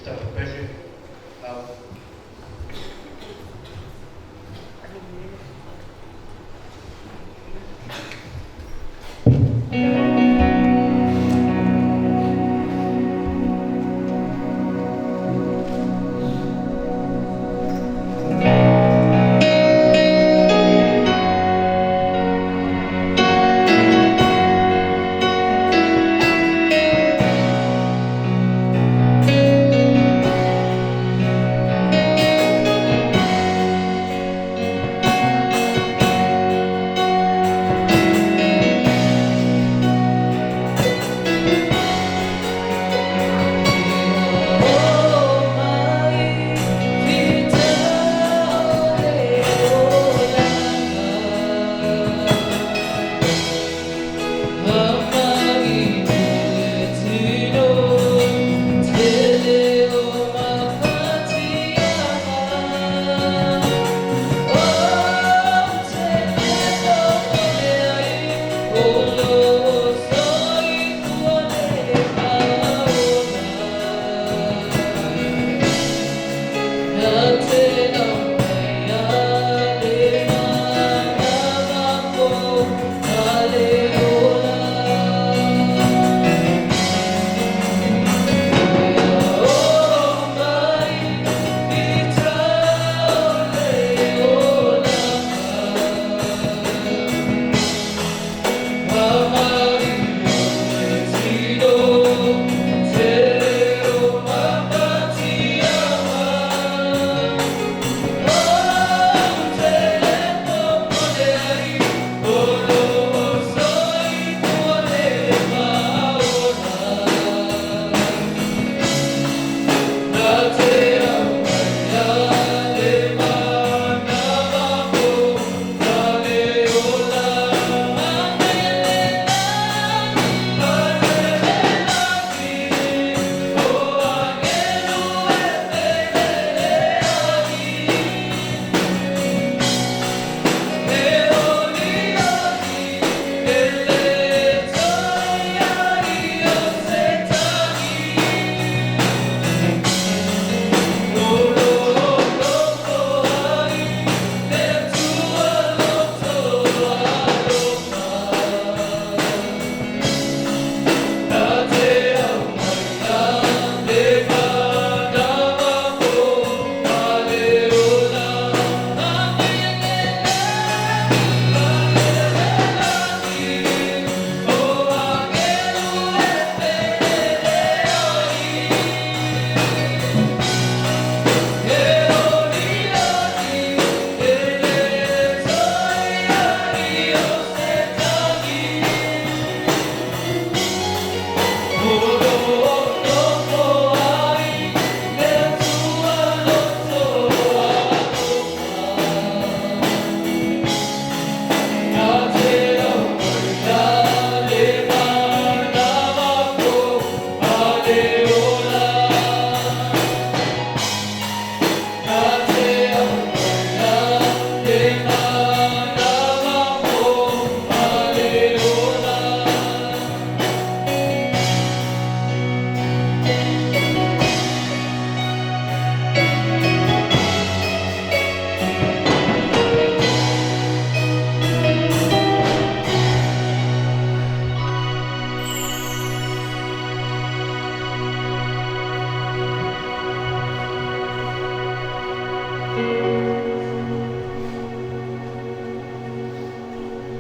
Mr. President, uh,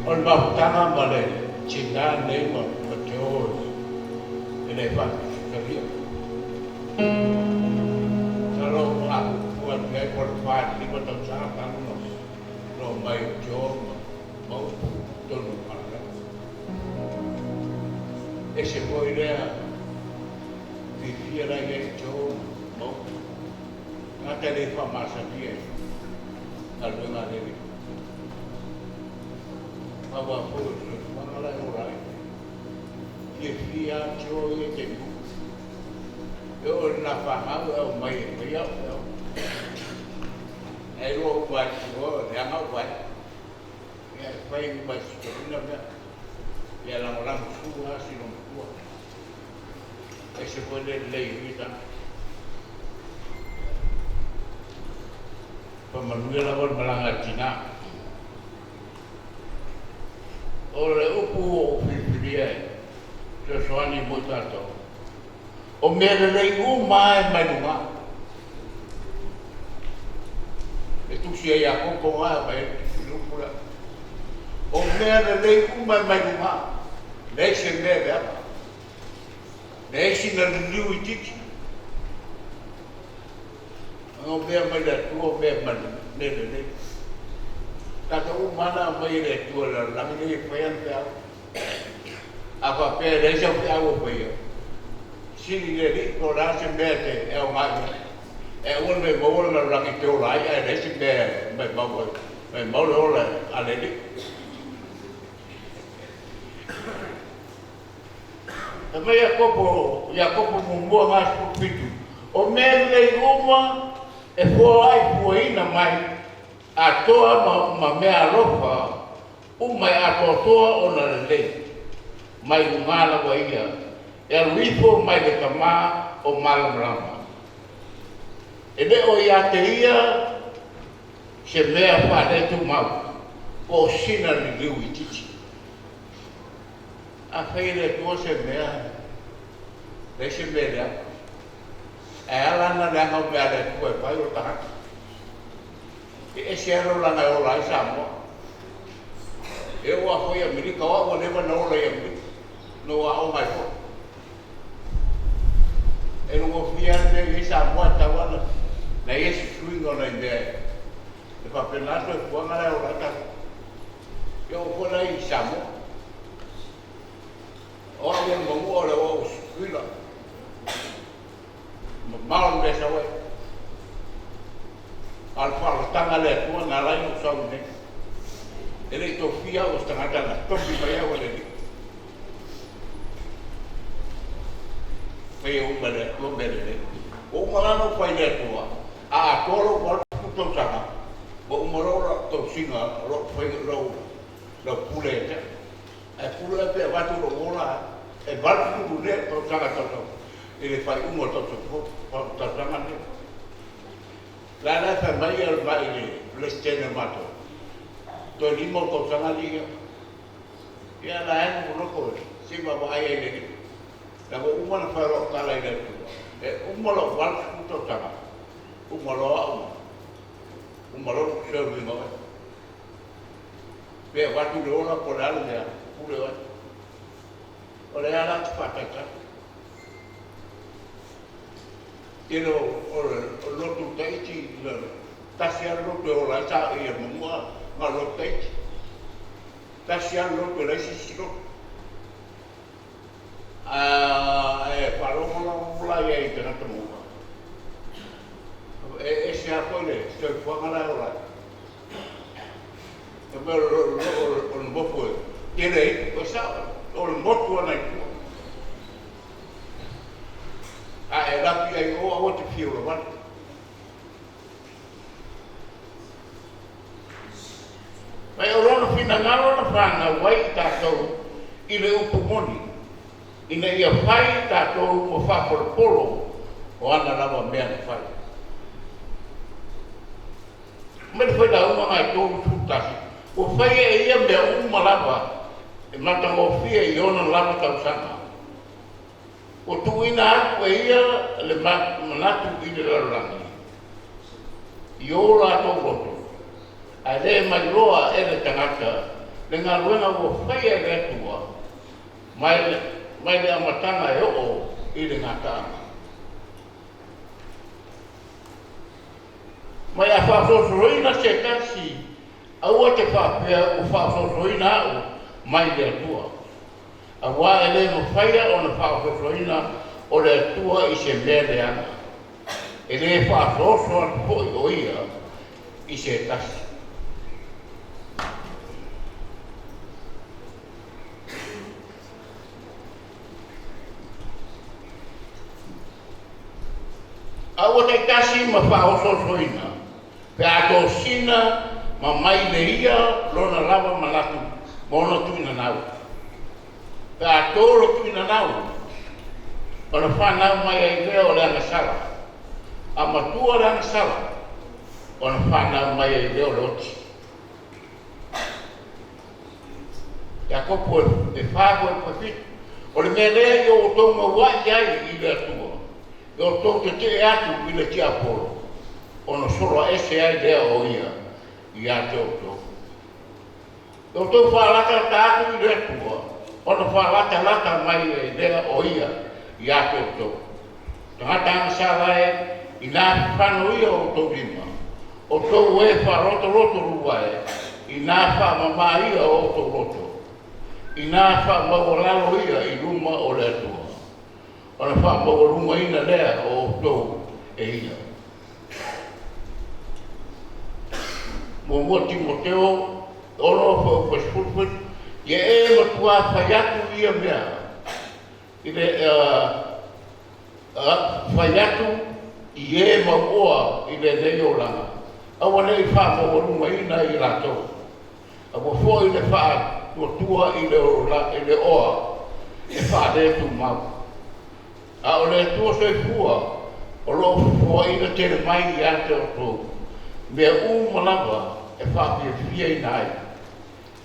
Olma tanga male, cinta nema, betul, elefan, kerja. Kalau aku buat gaya korban di kota Jakarta, lo main jom, mau tolong pada. Ese foi idea, vivia lagi jom, mau. Nanti elefan masa dia, kalau nggak ada. Agua puro, mana la orai. Fia cho ye te bu. Yo na fa ha o mai mai ya. Ai ro kwa cho ya ma kwa. Ya fai ba cho na ya. Ya la su ha si no ku. E se puede lei vita. Pamanuia la wan malanga tina. O le upu o whiwhiria e, te soani mo tātou. O mea lei mai mai nunga. E tusi ai a koko ngā mai tusi lupura. O mea lei mai nunga. Nei se mea vea. Nei si na liu I tiki. O mea mai la tua mea manu. Nei. Tata mana mai le tua la langi le whaian te au. A pa pēr reisa o te au o whaia. Sini le li ko rase mea te e o ngai. E ua me maua na rangi te o lai, e reisi mea mai maua. Mai maua ola a le li. E mai a kopo mumua ngā spitu. O mea lei uma e fua ai fuaina mai. A toa ma mea ropa, umai a toa o na lelei. Mai ngala wa ia, e rifo mai le kama o malamrama. E le o ia te ia, se mea whare tu mau, o sina ni liu I titi. A whaire tua se mea, le se mea lea. E alana leanga o mea le tua e pai o tahaki. E se aro lana o lai Samoa. E ua hoi Amerika, o lewa na ola I Amerika. No a o mai po. E rungo whiane I Samoa tawana. Na esi suinga na I mea. E papenato e puanga lai o lai taku. E o kona I Samoa. O a ua mamu o le o suila. Maon mesa wai. Alfa tanga le tua na lai no sau ne. Ele to fia o tanga na topi mai o le. Foi o mele, o mele. O malano fai le tua. A toro wal puto sanga. O morora to singa ro fai ro pulete. E pulete va tu ro ola. E va tu le to sanga to. Ele fai un moto to sanga ne. La fa mai al baile, le stene mato. To limo ko sanga liga. Ya la en uno ko, si va vai ele. La ko umana fa ro tala ile. E umalo wal puto sanga. Umalo serve no. Pe va tu ora por alde, pure va. Ora ala fatata. Ilo o lotu teiti le tasia lotu o la sa I mua ma lotu teiti tasia lotu le sisiro e paloma la ia I tena mua e se apole se fuanga la e me o mopo tiene o sa o mopo na e rapi ai o te whio la wani. Mai o rono whina ngaro na whanga wai tātou I le upu moni. Ina ia whai tātou mo whaporo o ana rawa mea na whai. Mene whai la uma ngai tōru tūtasi. O whai e ia mea uma lawa e matango whia I ona lawa tausanga. O tuina aku e ia le manatu I le larangi. I o rato roto. A le mai roa e le tangata. Le ngā ruenga o whai e retua. Mai le amatanga e o I le ngatanga. Mai a whawhosoroina se kasi. Aua te whapea o whawhosoroina au mai le atua. A wā e le mo whaia o na whawhosoroina o le atua I se mea le ana. E le whawhosoroina po I o ia I se tasi. Aua te tasi ma whawhosoroina. Pe ato sina ma mai le ia lona lava malatu mono tuina nau. Pe atoro tuina nau. O na whanau mai ai lea o le anasala. A matua le anasala. ona whanau mai e leo loti. Ia kopo e whāko e pawhit. O le mea lea i o tau mawai ai i le atua. I o tau te te atu i le tia polo. Ono soro ese ai lea o ia i ate o tau. I o tau whaalaka ta atu i le atua. Ono whaalaka laka mai e lea o ia i ate o tau. Tangata angasara e i nā whano ia o tau lima. O tau e wharoto roto rua e i nā whamama ia o tau roto. I nā whamawalalo ia i ruma o le atua. O na whamawalunga ina lea o tau e ia. Mua Timoteo, ono o Westpulpit, ia e matua whaiatu ia mea. I le whaiatu i e maua i le reo langa. Awa nei whamawalunga ina i ratou. Awa fo i le wha tua i le oa e whaare tu mau. A o le tua soi fua o lo fua i le tere mai i ante o tō. Mea malawa e whapia fia i nai.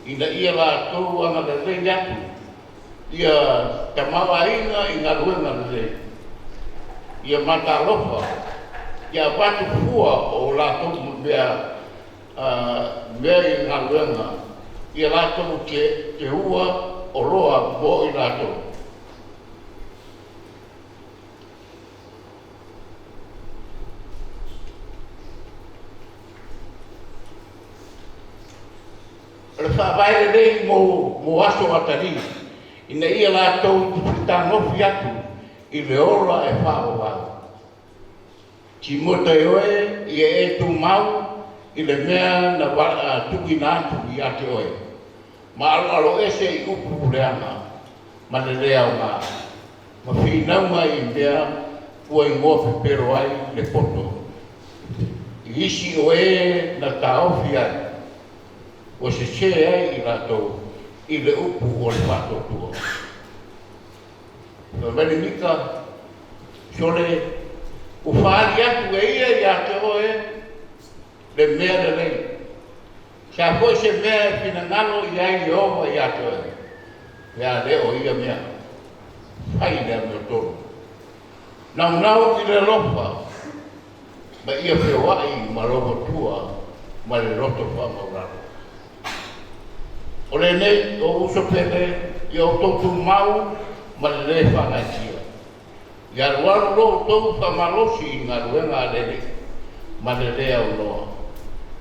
Ina ia la tō anga le rei atu. Ia tamawa inga i ngā ruenga le rei. Ia mata lofa. Ia batu fua o la tō mea i ngā ruenga. Ia lātou te ua o roa mo i lātou. Le whaavaere rei mo aso atari, ina ia lātou tanofi atu i le ora e whaavawau. Ti mota e oe, ia e tu mau i le mea na tuki nātu i ate oe. Ma alo ese i upu leanga, ma le lea o ngā. Ma whiinau mai i mea, ua i ngoa pero ai le poto. I isi o e na taofi ai, o se ai i ratou, i le upu o le pato tua. Ma mene mika, sole, u whaari atu e ia i ate oe, le mea le lei. Sa koe se mea e pina ngalo i ai i owa i ato e. Mea leo ia mea. Hai lea mea toro. Nau i le lopa. Ma ia whiawai ma lopa tua ma le roto whamauraro. O le nei o uso pere i o totu mau ma le le whangatia. Ia ruaro lo totu whamalosi i ngā ruenga lele ma le lea o loa.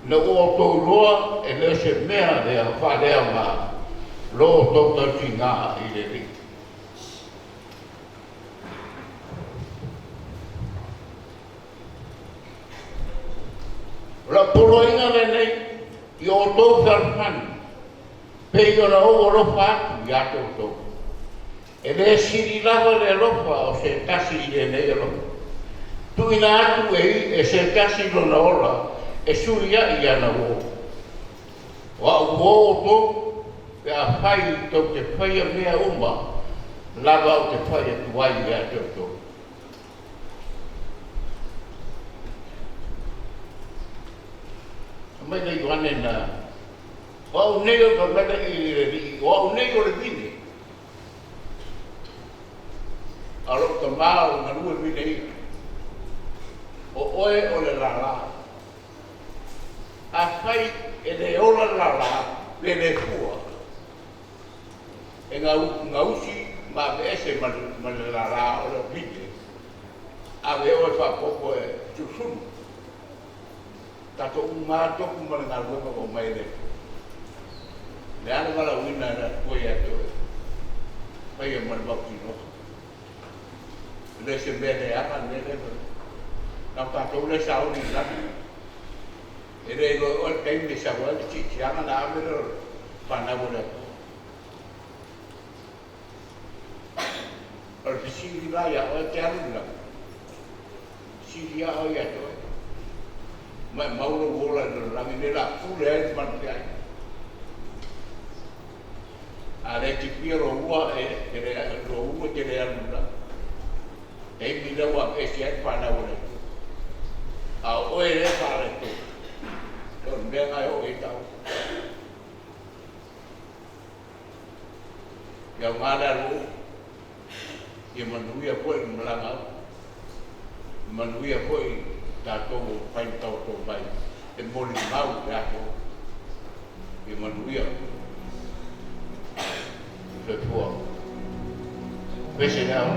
Le o tau loa e le se mea lea whalea ngā lo tau tauti ngā i le ri. La polo inga le nei i o tau wharpani. Pei o na o rofa atu i ato tau. E le siri lava le rofa o se tasi i le nei rofa. Tuina atu e se tasi lo na ola. E suria i ana o. Wa o to pe a whai to te whai a mea uma, lava o te whai a tuai i a te to. Mai nei wane na, wa o nei o ka mena i le ri, wa o nei o le vine. Aro ka maa o na rua vine i. O oe o le lala. A whai e le ora lala le le fua. E ngā usi ma me ese ma le lala o le vine. A me oe whapoko e tusunu. Tato ngā toku ma le ngā ruenga o mai le. Le ana mala wina na koe ato e. Mai e mara waki no. Le se mene anga ne le. Nau tato le sauri laki. E rei lo o te me sa wa ti anga na amero pana wona. Or si la ya o te anga. Si ya o ya to. Ma mauro vola no la me la pure man te ai. A re ti piro ua e re ro ua te re anga. E mi la wa e si ai pana wona. A o e re pare to. lalu ia manuia koe i malanga au. Manuia koe i tātou whai tau tō mai. E mori mau te ako. Ia manuia. I whai pua. Pese nao.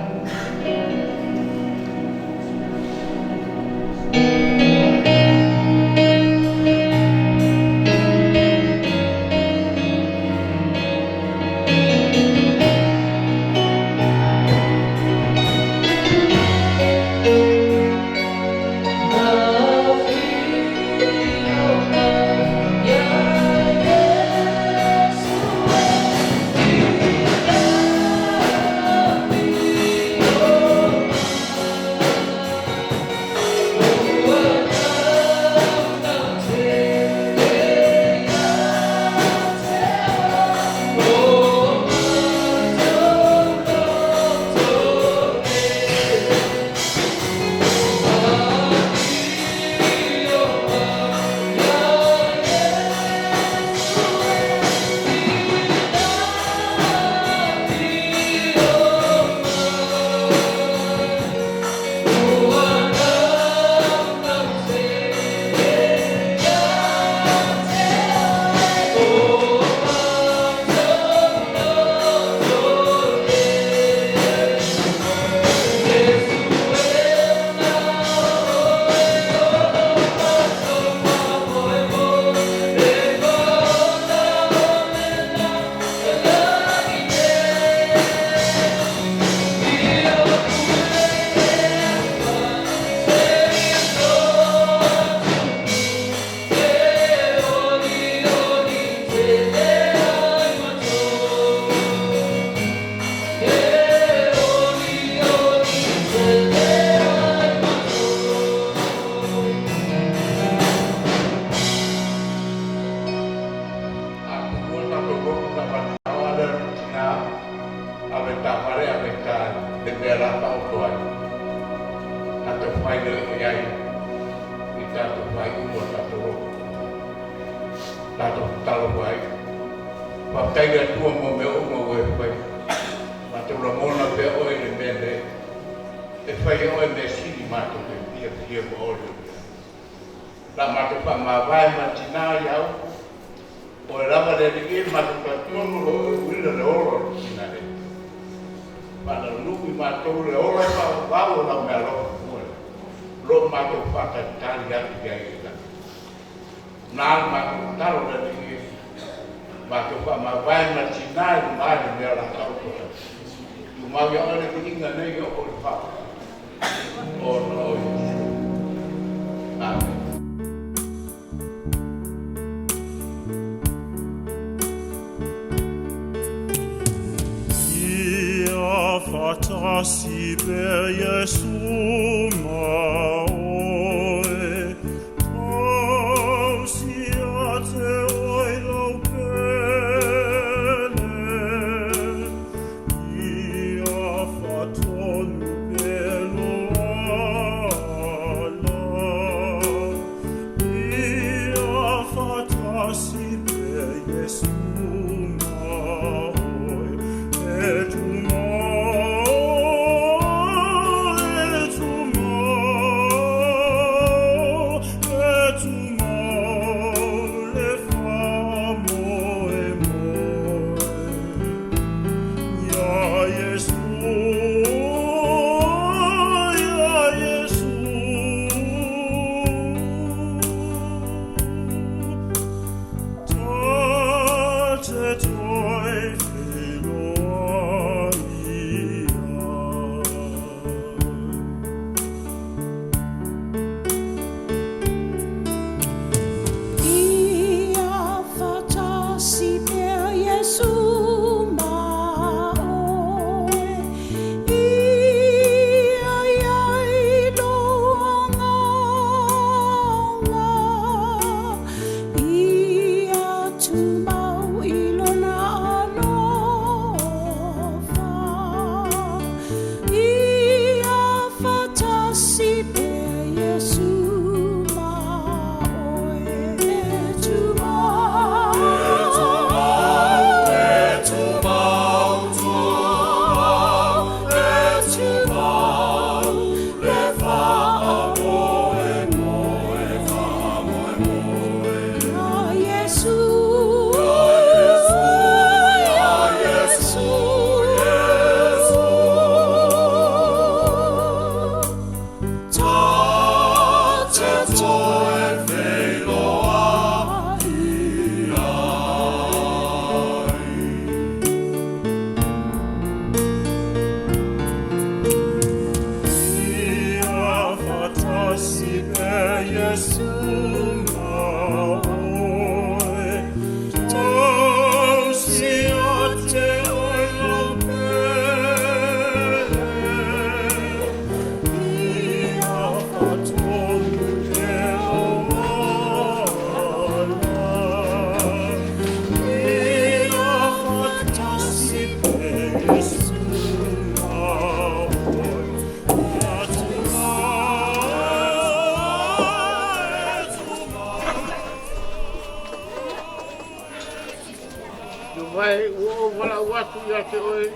Vai o wala watu ya te oe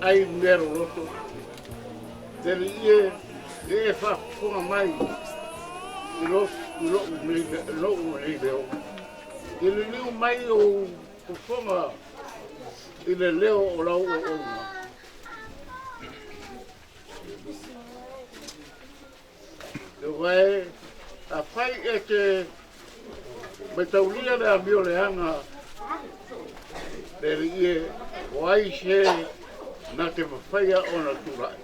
ai mero roto. Tere ie e fa funga mai i lo mei leo. I le liu mai o funga i le leo o lau o onga. Te vai a fai e te me taulia le a mio le hanga Pere ie, o ai se na te mawhaia o na turai.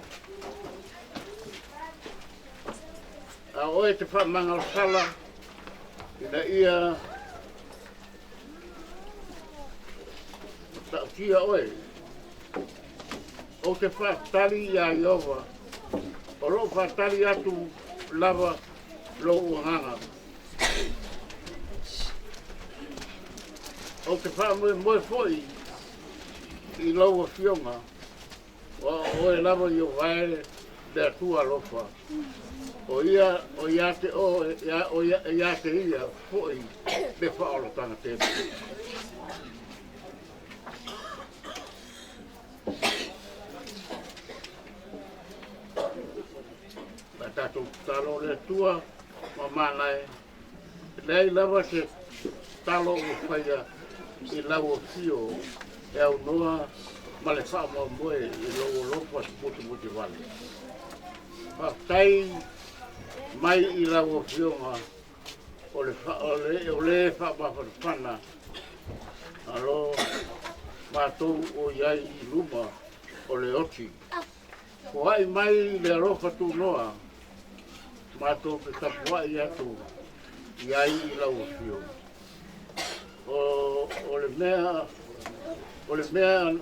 A oe te whamanga o sala, ina ia tautia oe. O te whatari ia Iova, o lo whatari atu lava lo uhanga. O te whamoe foi i laua fionga, o e lava i o vaere de atua lofa. O ia te ia foi de whaolo tanga tēne. Ma tātou talo le tua, ma mānai, nei lava se talo o whaia i lau o fio e au noa ma le wha mua moe i lau o lopa si muti wale. Whaktai mai i lau o fio ma o le wha mawhana alo mātou o iai i luma o le oti. Ko ai mai le arofa tu noa mātou pe kapua i atu iai i lau o fio. O le mea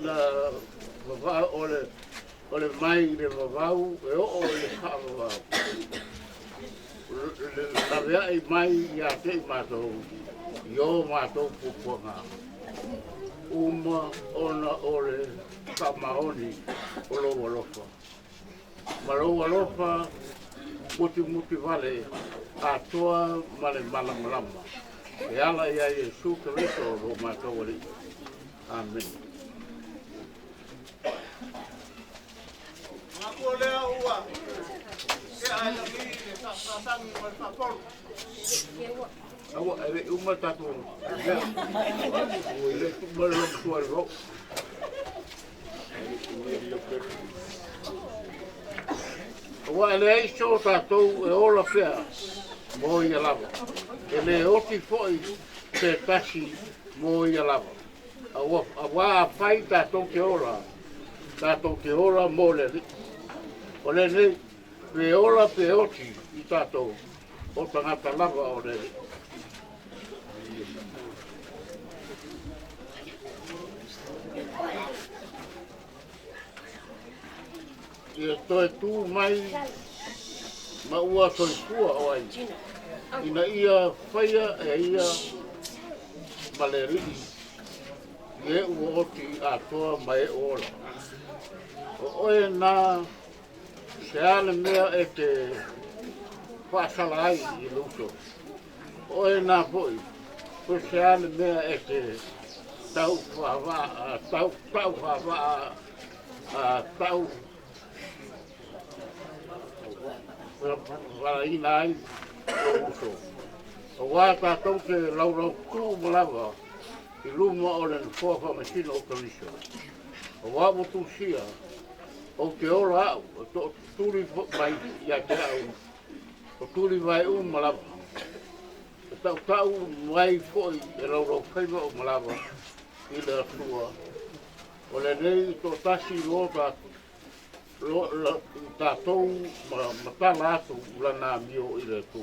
na vavau o le mai le vavau e o le whaavavau. La vea i mai i a te i mātou, i o mātou pupuanga. Uma ona o le whamaoni o loa lofa. Ma loa lofa muti vale a toa ma le malamalama. E ala ia Iesu Kristo o mātou ali. Amen. Ngako lea ua. Se ai la ki le tatangi o le whapolo. Awa, ere uma tātou. O ele tumara tua ro. Awa, ele ai so tātou e ola pia. Mo ia lava. Ele oti foi te tasi mo ia lava. Awa a whai tātou ke ora. Tātou ke ora mo le li. O le li, pe ora pe oti i tātou. O tangata lava o le li. Ia toe tū mai ma ua toi kua o ai. Ina ia whaia e ia maleriki. Ie ua oti a toa mai ola. O oe nā se ale mea e te whaasala ai i luto. Oe nā poi. O se ale mea e te tau whawa, tau whawa, tau wala ina ai o uso. O wā tātou ke laurau tū malawa i luma o le whawha masino o kariso. O wā motu sia o te ora au, o tūri mai i a te au, o tūri mai malawa. O tau mai foi e laurau whaiva o malawa i le atua. O le nei tō tasi lo tātou matala atu lana mio i le tū.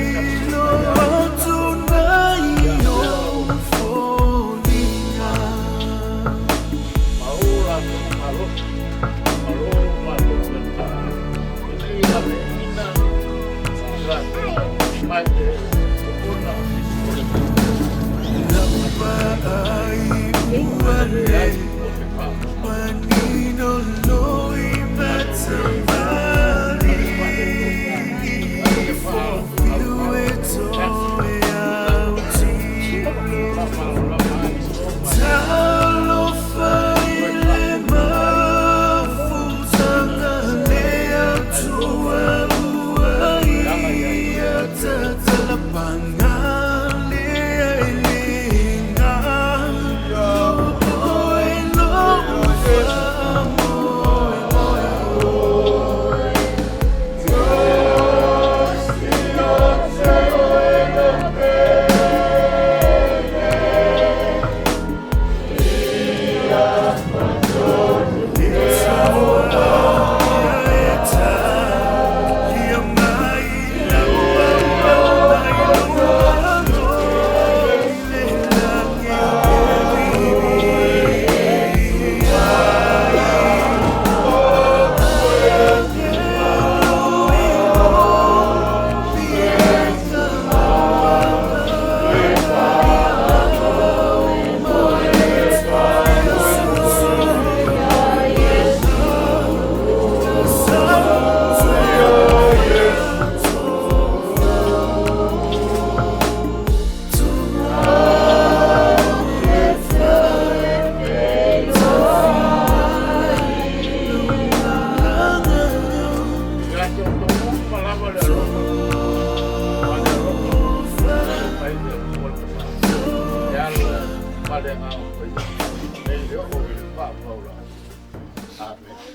me.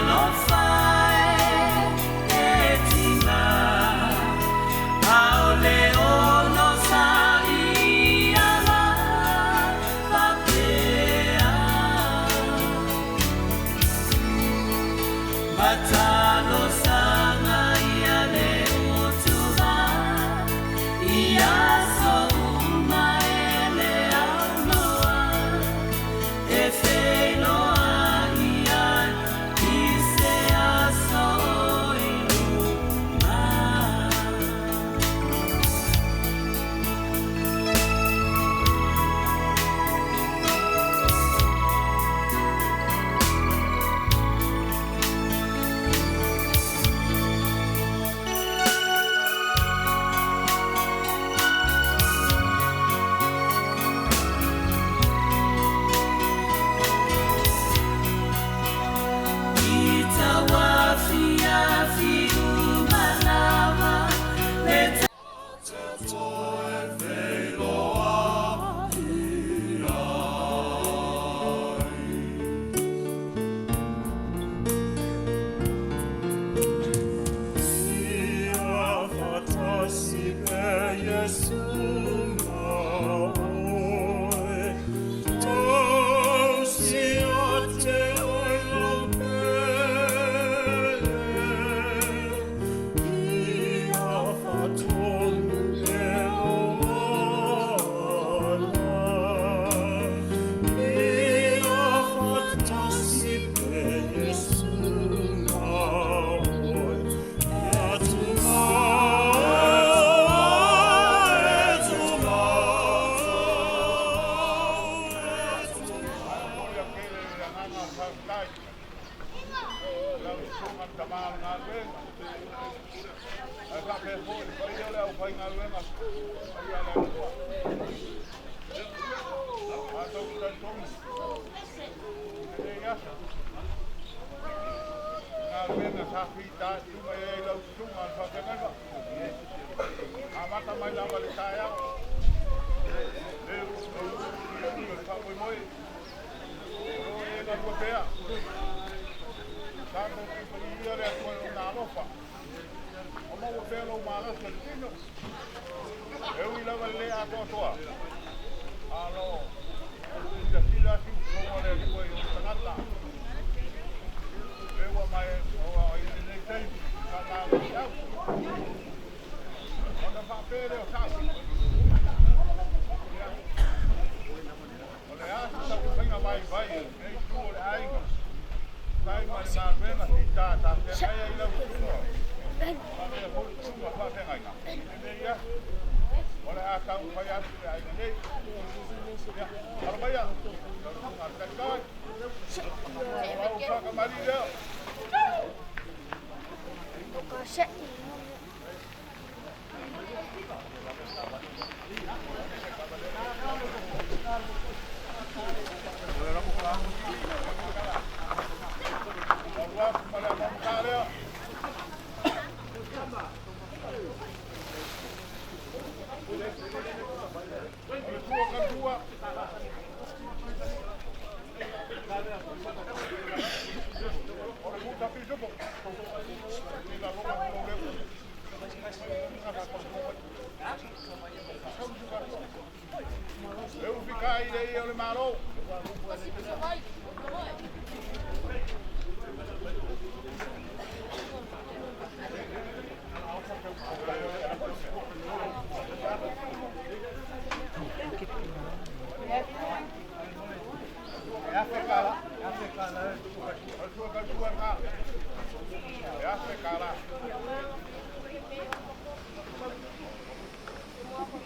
Lo fai e ti Ka pe ho le yo le au pai nga luenga. Ai ala ko. A to ta to. Ya. Nga luenga sa fita tu mai lo tu nga fa ke nga. Amata mai la vale saya. Le ka ko moi. Ro la ko pea. Tanto tipo di io le ko na lofa. Oma o pelo mala se tino. Eu ila vale a to toa. Alo. Ya sila si como le ko yo tanata. Eu mai o ai ne sei kana ya. Ona fa pere o sa. Ole a sa ko venga vai ei tu ole ai. Sai mai na vena ta se ai ila ku. Oleh asal upaya sudah ini, ya, kalau bayar, nggak kan? Kalau usah kembali dia. Kasih. Eu ficar aí, eu lhe marou.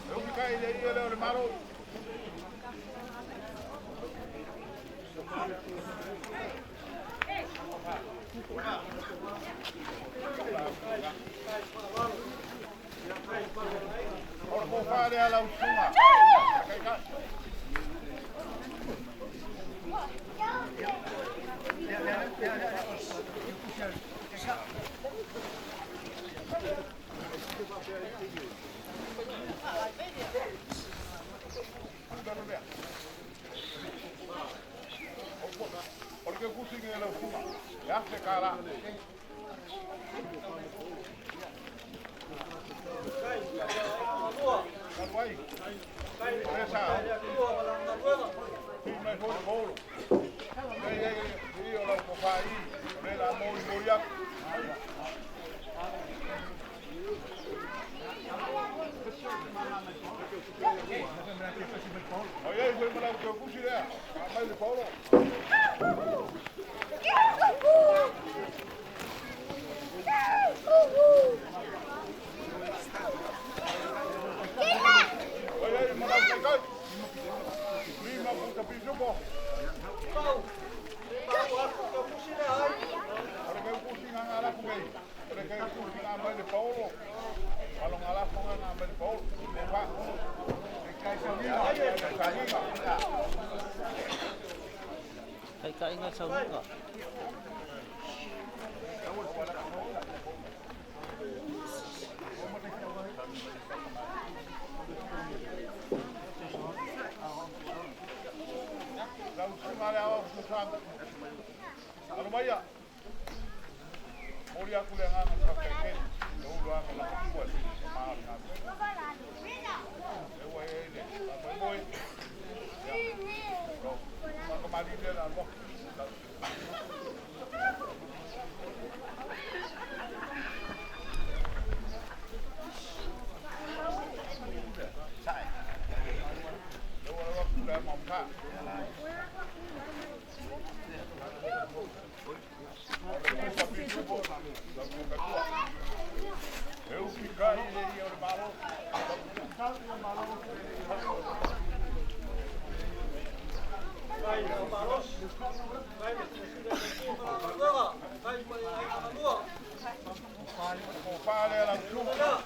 Eu ficar aí, eu lhe marou. Ora vou fare alla ultima. Porque eu consegui ela ultima. Já se cara. Vai. Essa. Sim, mas vou bolo. Io lo fai, me la moria. Olha, foi me lá o que eu consegui. Mas o Paulo. Olha, me lá o que eu prima puta piso bom. Ora que eu cozinha ngala com ele. Ora que eu cozinha mais de Paulo. Kalau ngala com ngala mais de Paulo. Levar. Kain nga sa ulo. Ano ba ya? Ori aku lengan sa keke. Dulu aku lang buat mahal na. Ewa ele. Apa boy? Ya. Kalau kembali dia lah. fare la giusta.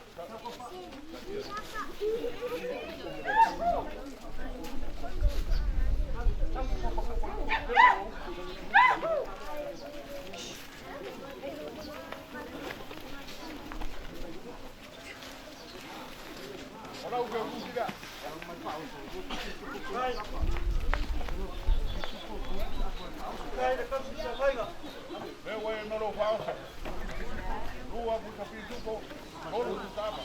Ora uke usira. Me voy a no lo falsa. Rua puta pisuko. Todo se tapa.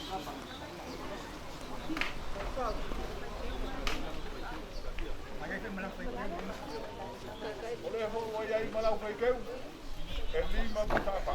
Oleh ho voy a ir malau feikeu. El lima tapa.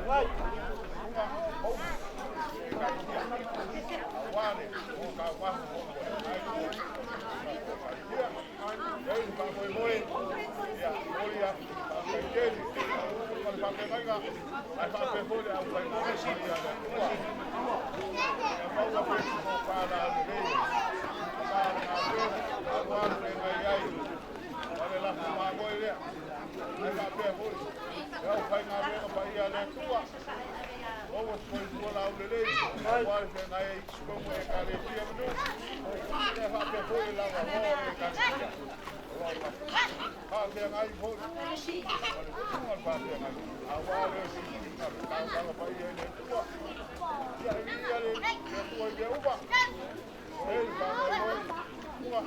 Vai! foi tua lá o lelei. Agora você vai como é carecia no. Você vai ter foi lá o amor é carecia. Fazia ngai foi. Não fazia ngai. Agora eu não vai ele tua. E aí ele foi de uva. Ele vai uva.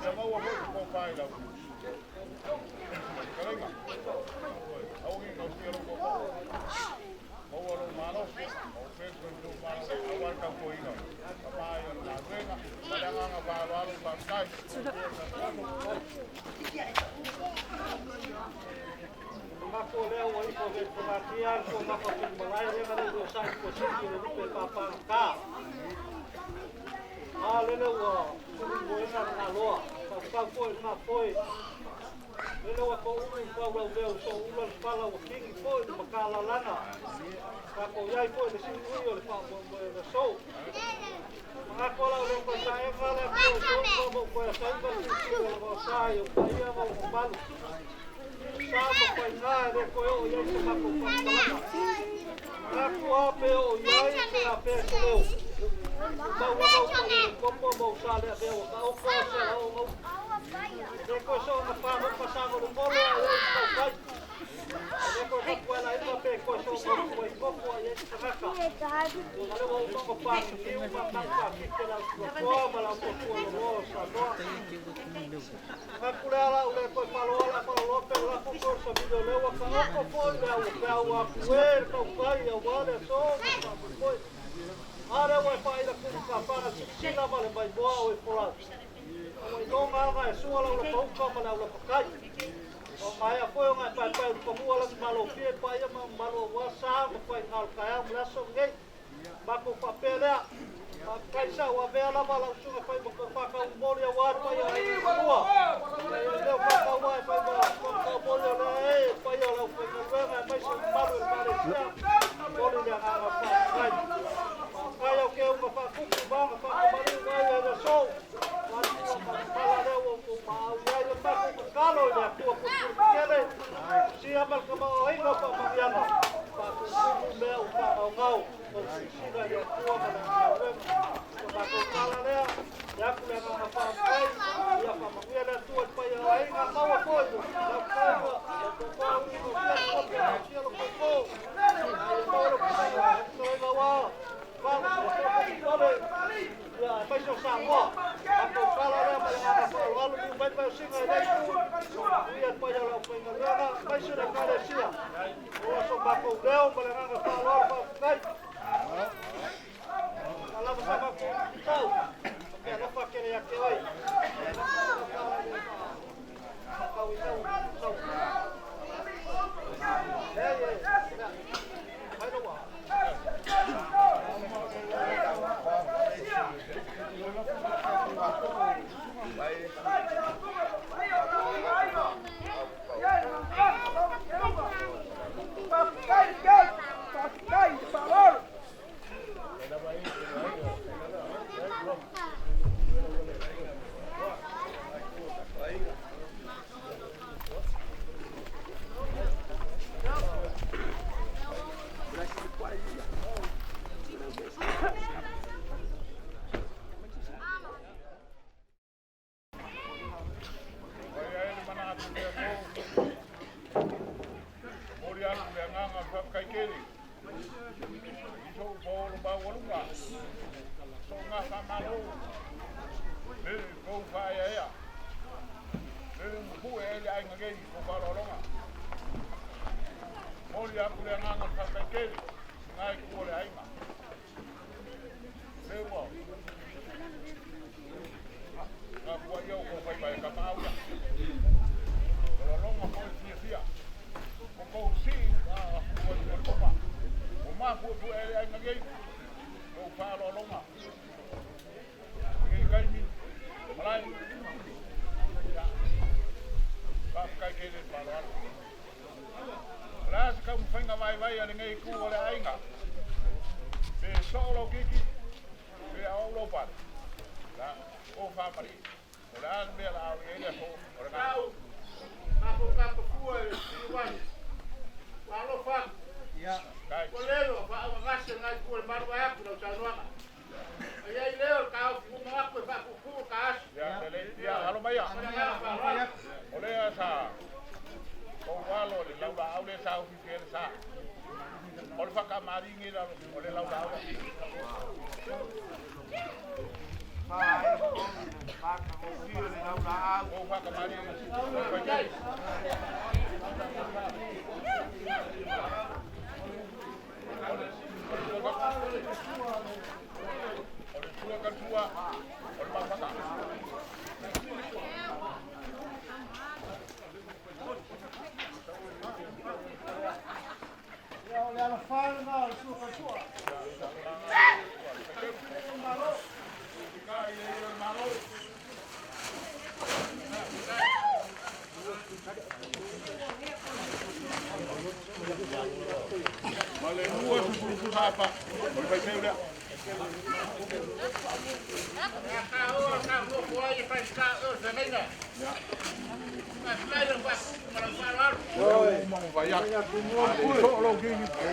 Já mau foi com pai lá. Caramba. Alguém não tinha o mau lo malo. O fez com o malo. Agora tá coindo. Papai na rega. Olha lá na bala do papai. Makoleo aí por ver por aqui, algo uma coisa malai, leva no site positivo no papá cá. Ah, lele o vou na loa, papá foi. Lele o com um pau o meu, só uma fala o king foi no macala lana. Papo aí foi de cinco o papo do show. Makola o com sai fala como foi sempre o sai o pai o malo. Sama pai nada foi o ia se mapo na tua peo ia se a peo como vou saber o coisa o depois só uma fama passava no bolo aí vai depois foi lá e papel coisa como aí se raca olha o passo que uma capa que pela forma lá o rosa Makurala o depois falou pela força vídeo leu a capa foi o apoer com pai o vale só foi Ara vai pai da para se na vale vai boa e por o não aga sua lá o cama lá o cai o mai foi uma pai como ela malo pie pai malo wasa pai ngal kaya mula so ngai bako papel ya kaisa wa vela bala sunga pai bako paka o mori a war pai ai rua eu paka wa pai bako mori lá pai lá foi no mas malo parecia mori da aga pai Kaya o que eu vou fazer com banga para o vai da show. Para o mal e eu tá com calo da tua porque se a marca aí não para Mariana. Para o meu para o mal. Se da tua para o calo né. Já que ela não faz pai e a família da tua pai aí na mão apoio. Da cova, do pau e do pelo popô. Aí para o pai lá. Mas eu sabe, a fala lá para falar no vai para cima daí. E depois ela foi na grana, mas isso não parecia. Eu sou bacudão para ela falar para ela vai para tal. Porque ela vai querer aqui aí. Kolelo fa ngase ngai ku maru aku no sanua. Ai leo ka ku aku fa ku ka. Ya halo maya. Ole sa. Ko walo le laura aule sa oficial sa. Ole fa ka mari ngi la ole laura aule. Fa ka ko fio le laura aule fa ka mari. Olha a falna, sua sua. Vale, tu hapa. Ol vai ser ora. Vamos vai. Solo que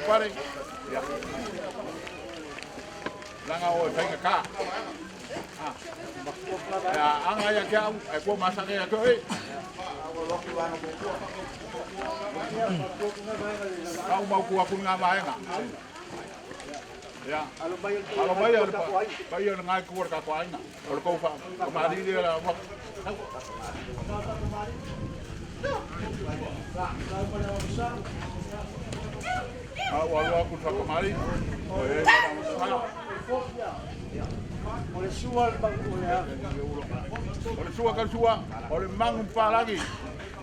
pare. Langa o tenga ka. Ya anga ya kia ai ko masa ya ko e. Kau mau ku aku ngamai nga. Ya. Kalau bayar ngai ku ka ko ai na. Ol ko fa. Mari dia la. Walau aku sa kemari. Oleh suar bang oleh. Oleh suar kan suar. Oleh mangun pa lagi.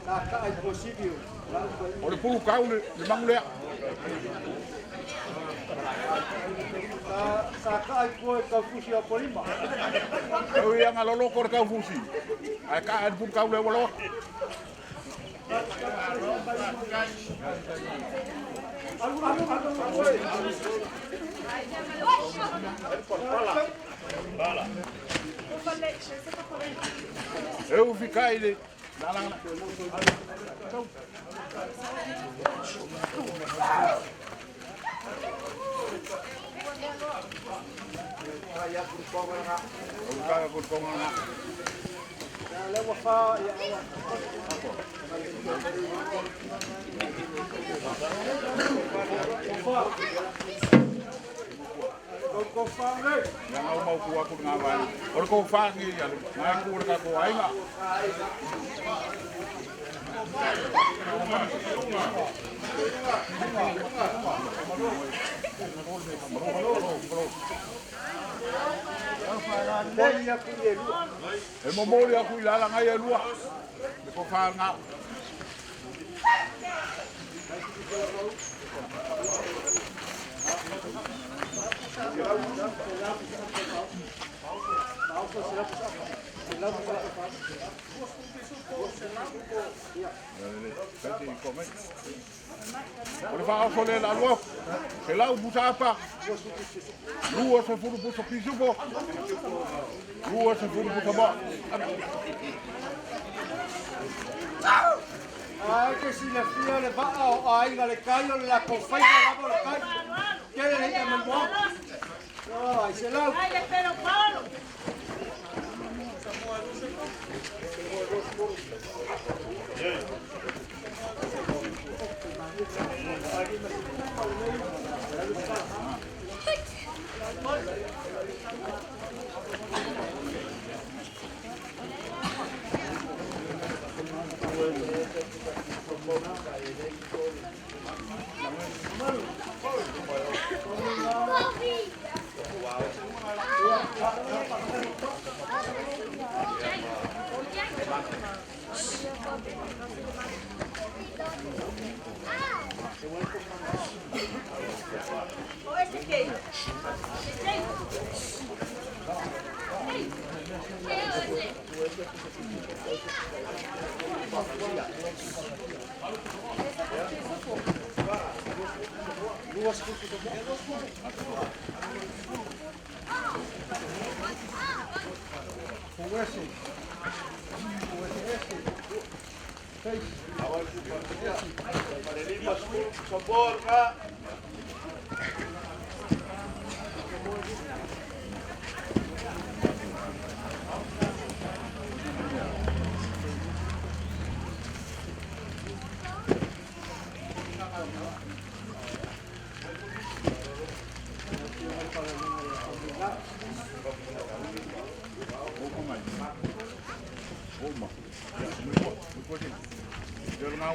Kakak es posible. Oleh pulu kau le mangun le. Kakak es kau fusi apa lima. Kau yang alolo kor kau fusi. Ai ka pun kau le walo. Eu ficar ele. Yang mau ku aku ngawai. Ora ko fangi ya. Ngai ku ora ko ai nga. E momori aku ilala ngai e lua. Ko fa nga. Ora fa o le la lua. Se la busa pa. Lua se furu busa pisupo. Lua se furu busa ba. Ai que si le fío le va a ahí le cayo la confeita la por acá. ¿Qué le dice me mo? No, ahí se la. Ay, le espero Pablo.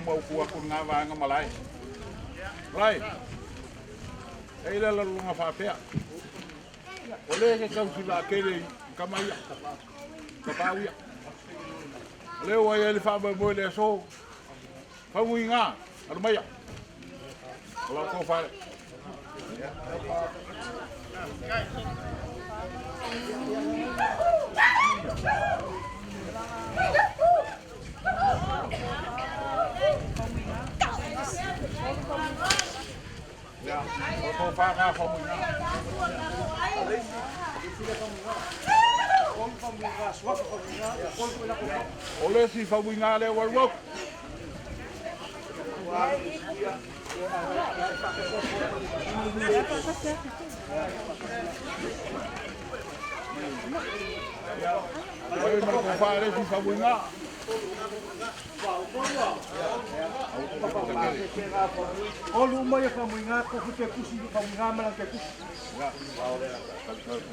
mau kuah kun ngava ngamalai. Lai. Eila la lunga whapea. Ole ke kau sila kere kamaya. Kapawia. Leo ai ele whaba moe le so. Pamui ngā. Arumaya. Ola ko whare. Ya, ko whanga pamui ngā. Ole si pamui ngā leo warwok. Oi mar ko fare si pamui ngā. Olu mai fa muinga ko fute kusi fa muinga mala ke kusi. Ya,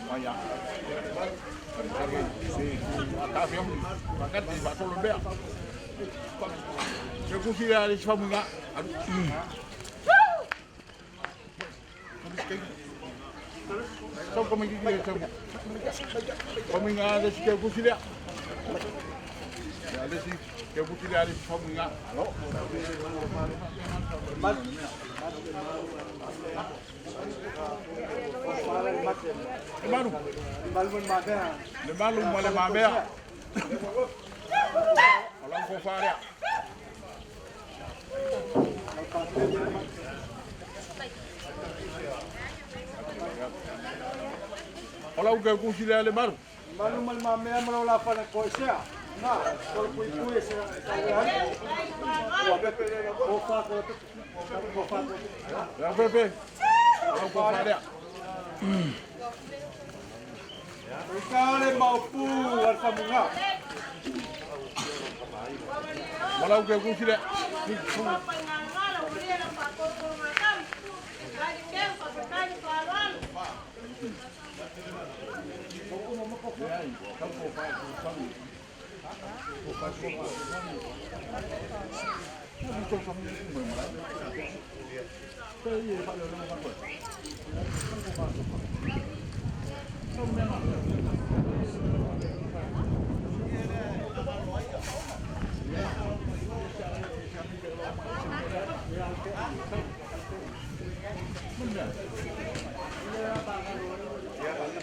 maya. Ata fiam, makan di batul bea. Ke kusi ya di pamui ngā. Só como é que é isso? Pamui ngā de ke kusi dia. Ya, desi ke kusi dia di pamui ngā. Alo. Malu. Le malu mo le mabea. Ola ko fare. Ola u ke kusile le malu. Malu mal mamea mala la fa ko sea. Na, ko ku ese. O fa ko. Ya pepe. Ola ko fare. Kale mau pu al fa munga. Ola u ke kusile.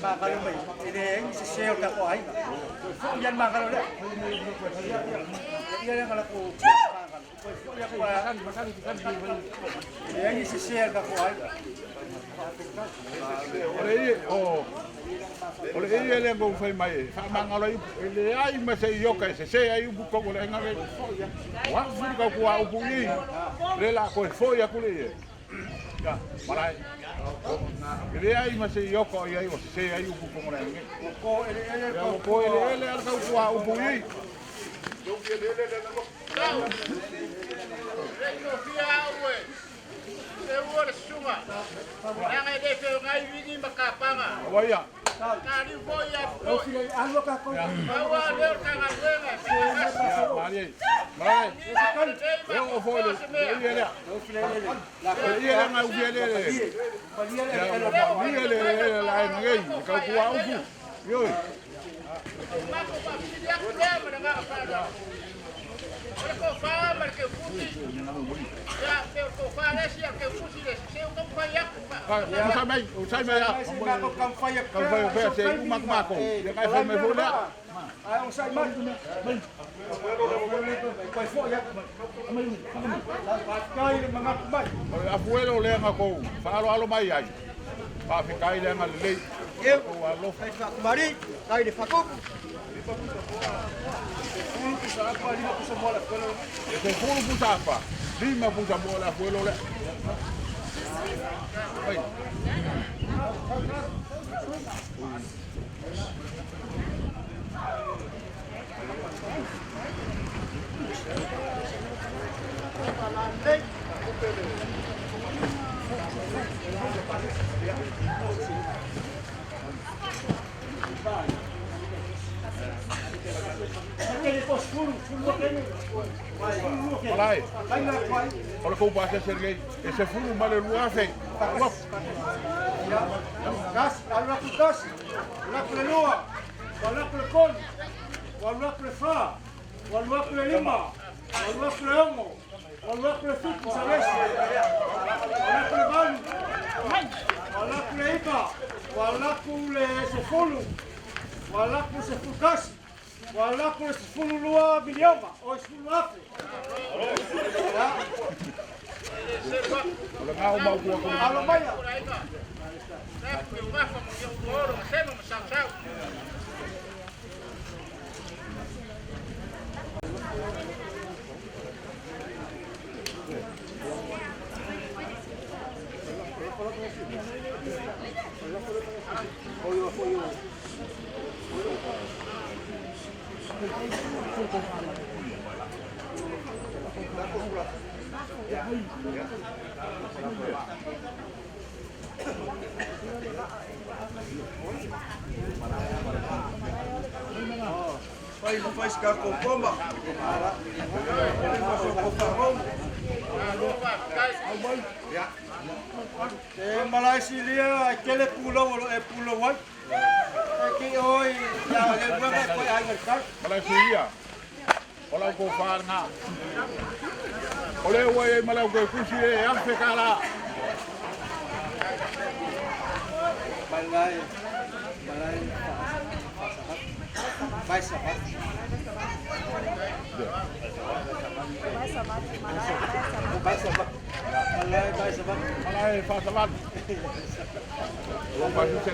Ba kalau mai ini si sel tak ko ai. Yan ba kalau dah. Iya yang kalau ko. Yang si sel tak ko ai. Ole ele ngo fai mai. Fa mangalo ele ai ma se yoka se ai bu ko le ngale. Wa fu ka ko au bu ni. Le la ko foi a kule. Ya, malai. Ele ai ma se yoko ai o se ai u bu ko le. Ko ele al ka ko au bu ni. Waya. Kali boya. Anu ka ko. Awa le ka Mari. Mari. Eu vou ele. Ele. Ele na ubiele. Ele lá ninguém. Ka ku au bu. Yo. Usai mai ya. Kampai ya se umak mako. Ya kai fa me funa. Ai ông sai mất. Quay phô ya. Kai le manga mai. Afuelo le ngako. Fa alo mai ai. Pa fi kai le ngal le. Eu alo fai fa mari. Kai de fakuk. Se fulu pusapa. Lima pusa bola afuelo le. Ai. Aquele posto Olai. Olha como vai ser gay. Esse fundo mal no afe. Gas, alwa ku gas. Alwa ku lua. Alwa ku kon. Alwa ku fa. Alwa ku lima. Alwa ku ongo. Alwa ku fitu sabesi. Alwa ku balu. Alwa ku iba. Alwa ku le sefulu. Alwa ku sefukas. Alwa ku sefulu lua bilioma. O sefulu afe. Olha cá o mal com a Alwa baya. Faz cá com pomba. Malaysia aquele pulau é pulau wan. Aqui oi ya le buat apa ai kan. Malaysia. Olha o gofar na. Olha o aí malau que cusi é afe cara. Balai vai sabat. Balai vai sabat. Olha faz salat. Vamos fazer isso.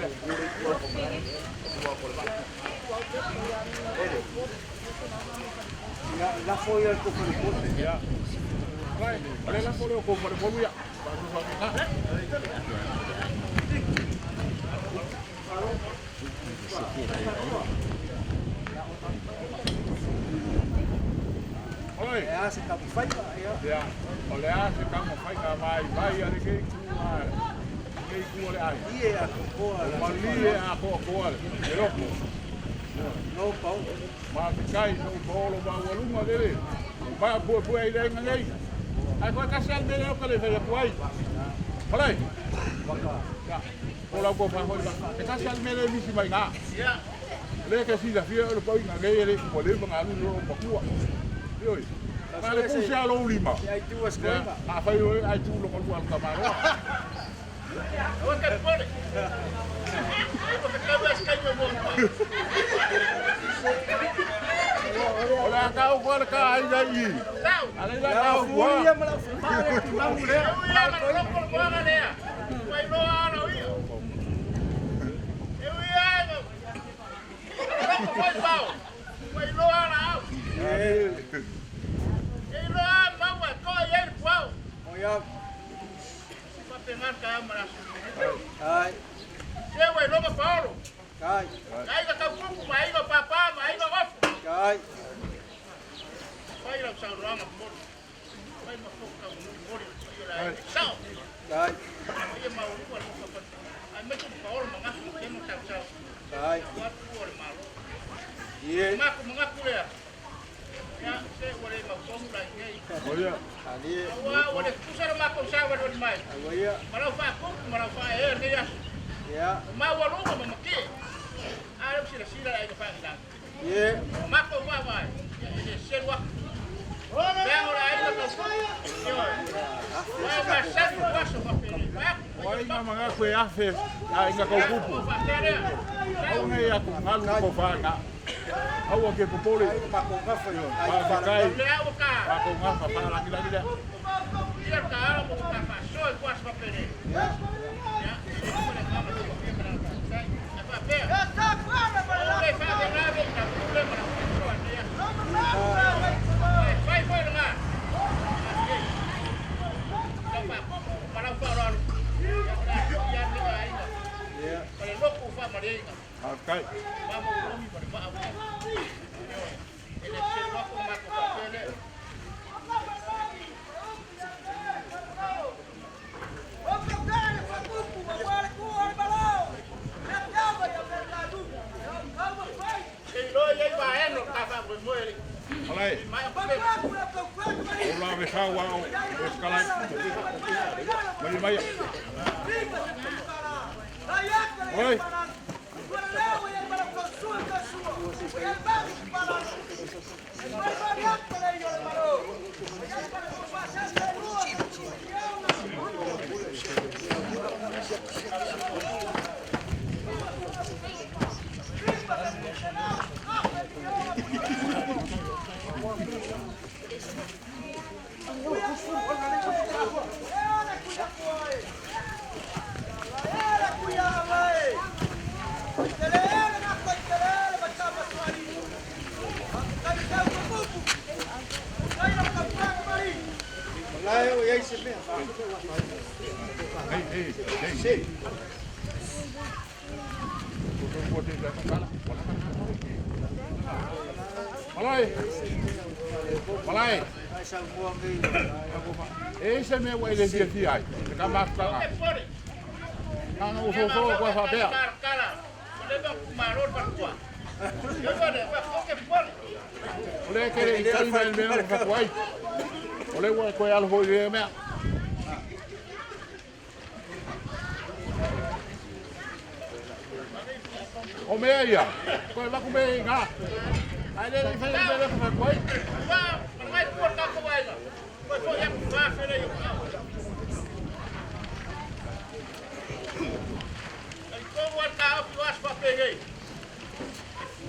Ya la foi al ko por. Ya. Olha lá por o compor por ya. Vamos fazer. Oi. É assim que faz. Ya. Olha se como faz vai ali que olha aí. E é a boa. Mali a boa. Europa. No pau. Mas cai no bolo ba waluma dele. Ba bo aí dai ngai. Ai ko kasal dele o kale vai ko ai. Olha. Ya. Ola ko fa hoi ba. Kasal mele misi mai nga. Ya. Le que si la fie lo poi ngai ele ko le ba ngalu lo ba kuwa. Yoi. Ma le ku sia lo lima. E aí tu escola. A fa yo ai tu lo ko al kamaro. Oke, boleh. Olha cá o gol cá aí daí. Ali lá cá o gol. Ia malau fumare tu mau le. Oya. Ai. Kai. Kai. Kai. Kai. Ye. Olha. Ali. Oya. Ya. Ye. Olha na manga ko ya fe. Ai nga ko kupu. Au ngai aku ngalu ko fa na. Au ke popole. Mako ngafa yo. Ai Pa fala. kai. Aku ngapa pa lagi lagi dah. Okay. kawa o eskalai. Mai. Oi. Hey. Malai. Ese me voy a decir ai. Kamasta. Ana o fofo com a favela. Olha que ele está indo mesmo para Kuwait. Olha o que ele foi ver mesmo. O meia, coi vai comer cá. Aí ele faz bem para Kuwait. Vai por cá Kuwait. Vai só ia para fazer aí. Como é que eu acho para pegar?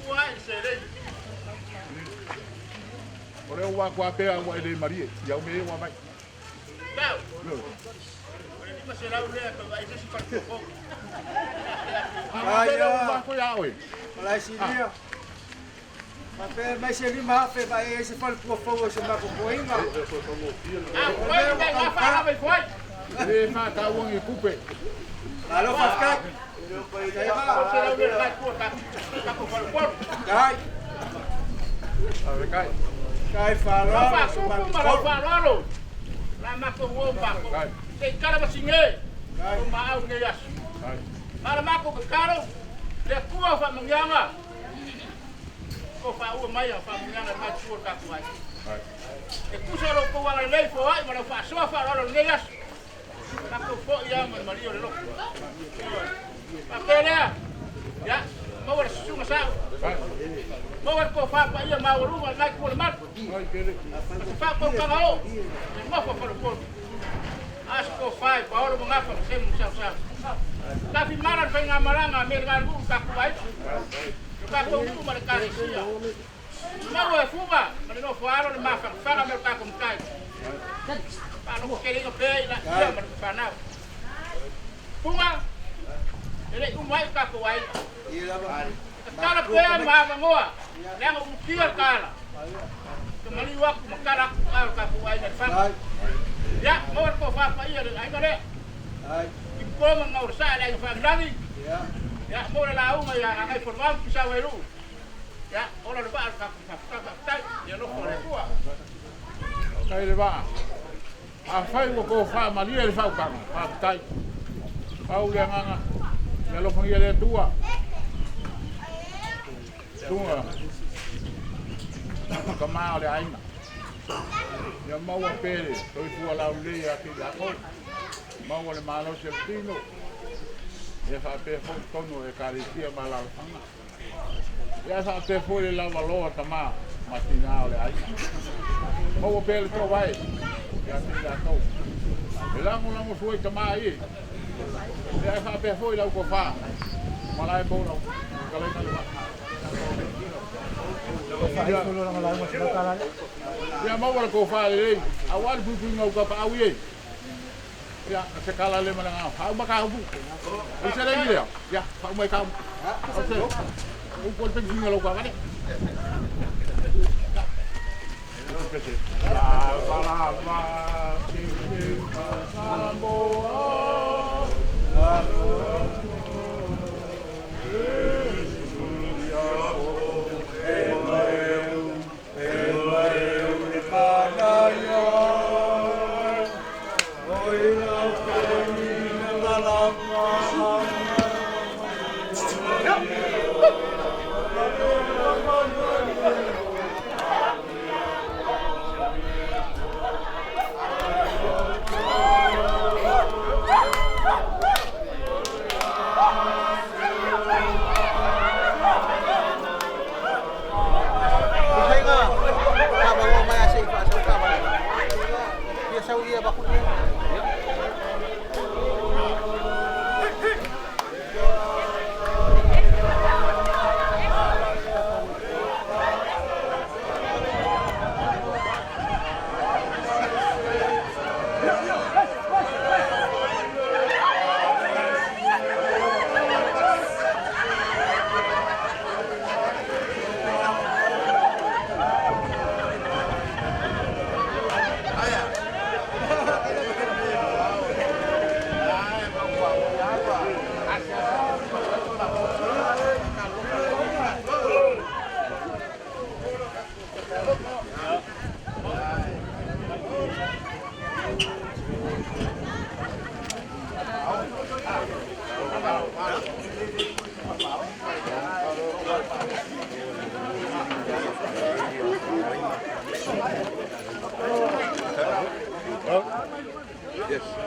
Vai ser. Olha o aqua pega o ele Maria, e o meio vai. Não. Ele vai ser lá o leque, vai ser para o fogo. Ai, vai cuidar oi. Olha esse dia. Mas se ele vai vai esse para o fogo se vai com poema. Vai falar vai foi. Ele mata o homem cupe. Alô, Pascal. Cai falou. Falou. Lá maco o baco. Tem cara basinge. O mau ne yas. Para maco caro. Le tua fa manganga. Ko fa o mai fa manganga mai tua ka kuai. E kusero ko wala lei fo ai mara fa so fa lo ne yas. Maco fo ya Mario le lo. Pakele. Ya, mau ada sungai sao. Mau ko fa pa ia mau rumah naik ko mat. Fa ko kangao. Mau ko ko. Asko fa pa ora mangapa sem sao. Tapi maran fa ngamaranga mergan bu ka kuai. Ka ko tu mar ka sia. Mau e fuba, mas no faro le mafa fa mer ka kom kai. Pa no kele ko pe la ia mar fa na. Fuba. Ele umai ka kuai. Kala pea ma ngoa. Lenga utia kala. Kemali waktu makara ka kuai na fa. Ya, mau ko fa pa ia ai kare. Ai. Ko ngau sa la fa ndangi. Ya, mau la au ma ya ai formal pisa welu. Ya, ora le ba ka tai, ya no ko le tua. Kai le ba. A fai ko fa mali le fa ka. Pa tai. Au le nganga. Ya lo fangia le tua. Tua. Kamao le aina. Ya mau a pere, toi tua la ule ya ki la ko. Mau le malo se tino. Ya fa pe fo tono e karitia mala fanga. Ya sa te fo le la valo tama matina le aina. Mau a pere to vai. Ya ki la ko. La mo foi tama aí. Ya fa pe fo la ko fa. Malai bo no. Kalai na le. Ya mau wala ko fa le. Awal bu ngau ka pa awie. Ya sekala le mana ngau. Ha ba ka bu. Isa le dia. Ya, pa mai ka. Okey. U ko pe ngau ka ka ni. Yes.